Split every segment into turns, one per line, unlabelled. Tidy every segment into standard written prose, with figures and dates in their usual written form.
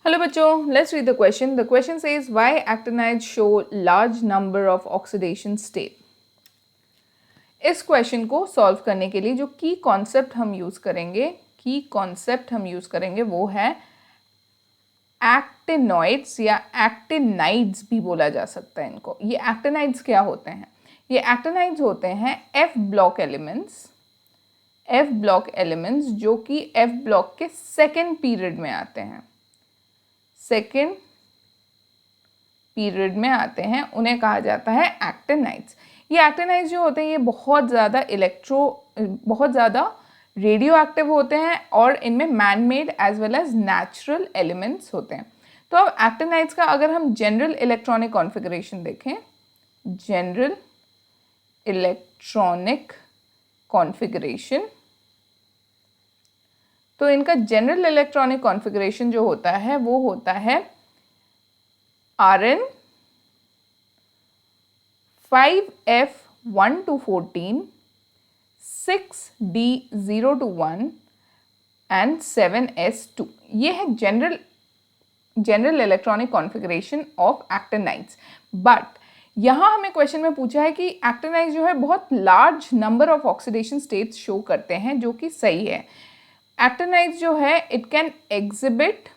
Hello बच्चों, let's read the question. The question says why actinides show large number of oxidation state. इस question को solve करने के लिए जो की कॉन्सेप्ट हम यूज करेंगे वो है एक्टिनॉइड्स या एक्टिनाइड्स भी बोला जा सकता है इनको. ये एक्टिनाइड्स क्या होते हैं? ये एक्टिनाइड्स होते हैं एफ ब्लॉक एलिमेंट्स जो कि एफ ब्लॉक के सेकेंड पीरियड में आते हैं. उन्हें कहा जाता है एक्टिनाइड्स. ये एक्टिनाइड्स जो होते हैं ये बहुत ज़्यादा रेडियो एक्टिव होते हैं और इनमें man made as well as natural elements होते हैं. तो अब एक्टिनाइड्स का अगर हम जनरल इलेक्ट्रॉनिक कॉन्फ़िगरेशन देखें, जनरल इलेक्ट्रॉनिक कॉन्फ़िगरेशन, तो इनका जनरल इलेक्ट्रॉनिक कॉन्फ़िगरेशन जो होता है वो होता है Rn 5f1 to 14, 6d0 to 1 and 7s2. ये है general electronic configuration of actinides. But यहाँ हमें क्वेश्चन में पूछा है कि एक्टिनाइड्स जो है बहुत large number of oxidation states show करते हैं, जो कि सही है. एक्टिनाइड्स जो है it can exhibit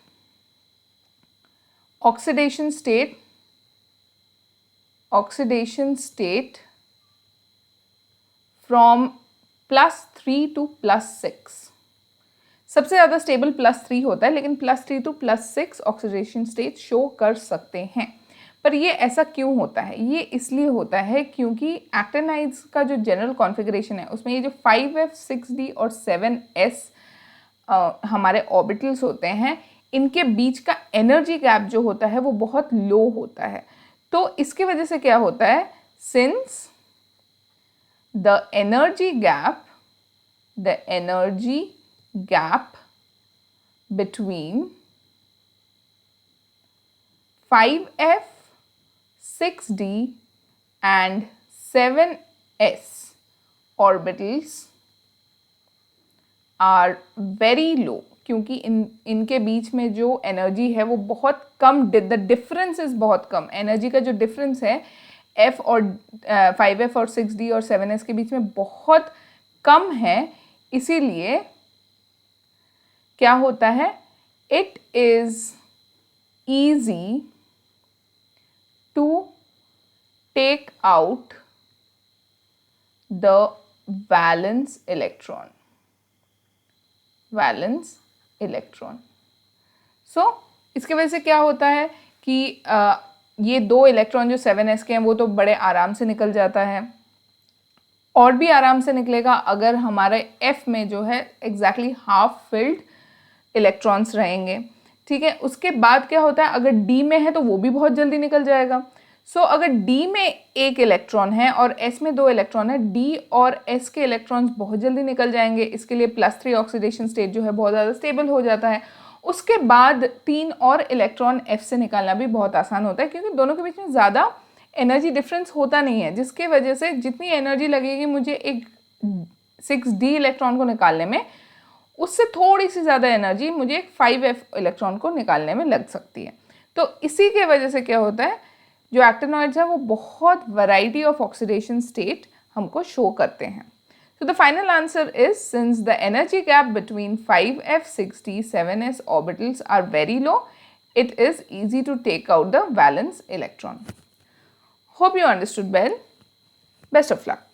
oxidation state from +3 to +6. सबसे ज़्यादा स्टेबल +3 होता है, लेकिन +3 to +6 ऑक्सीडेशन स्टेट शो कर सकते हैं. पर ये ऐसा क्यों होता है? ये इसलिए होता है क्योंकि एक्टिनाइड्स का जो जनरल कॉन्फ़िगरेशन है उसमें ये जो 5f, 6d और 7s हमारे ऑर्बिटल्स होते हैं, इनके बीच का एनर्जी गैप जो होता है वो बहुत लो होता है. तो इसके वजह से क्या होता है, since the energy gap between 5f, 6d and 7s orbitals are very low, क्योंकि इनके बीच में जो एनर्जी है वो बहुत कम, द डिफरेंस इज़ बहुत कम. एनर्जी का जो डिफरेंस है F और 5F और 6D और 7S के बीच में बहुत कम है. इसीलिए क्या होता है, it is easy to take out the valence electron. So इसके वजह से क्या होता है कि ये दो इलेक्ट्रॉन जो 7s के हैं वो तो बड़े आराम से निकल जाता है, और भी आराम से निकलेगा अगर हमारे F में जो है एग्जैक्टली हाफ फिल्ड इलेक्ट्रॉन्स रहेंगे. ठीक है, उसके बाद क्या होता है, अगर D में है तो वो भी बहुत जल्दी निकल जाएगा. सो अगर D में एक इलेक्ट्रॉन है और S में 2 इलेक्ट्रॉन है, D और S के इलेक्ट्रॉन्स बहुत जल्दी निकल जाएंगे. इसके लिए +3 ऑक्सीडेशन स्टेट जो है बहुत ज़्यादा स्टेबल हो जाता है. उसके बाद 3 और इलेक्ट्रॉन F से निकालना भी बहुत आसान होता है, क्योंकि दोनों के बीच में ज़्यादा एनर्जी डिफरेंस होता नहीं है, जिसके वजह से जितनी एनर्जी लगेगी मुझे एक 6d इलेक्ट्रॉन को निकालने में, उससे थोड़ी सी ज़्यादा एनर्जी मुझे एक 5f इलेक्ट्रॉन को निकालने में लग सकती है. तो इसी के वजह से क्या होता है, जो एक्टिनॉइड्स है वो बहुत वैरायटी ऑफ ऑक्सीडेशन स्टेट हमको शो करते हैं. So the final answer is, since the energy gap between 5f, 6d, 7s orbitals are very low, it is easy to take out the valence electron. Hope you understood well. Best of luck.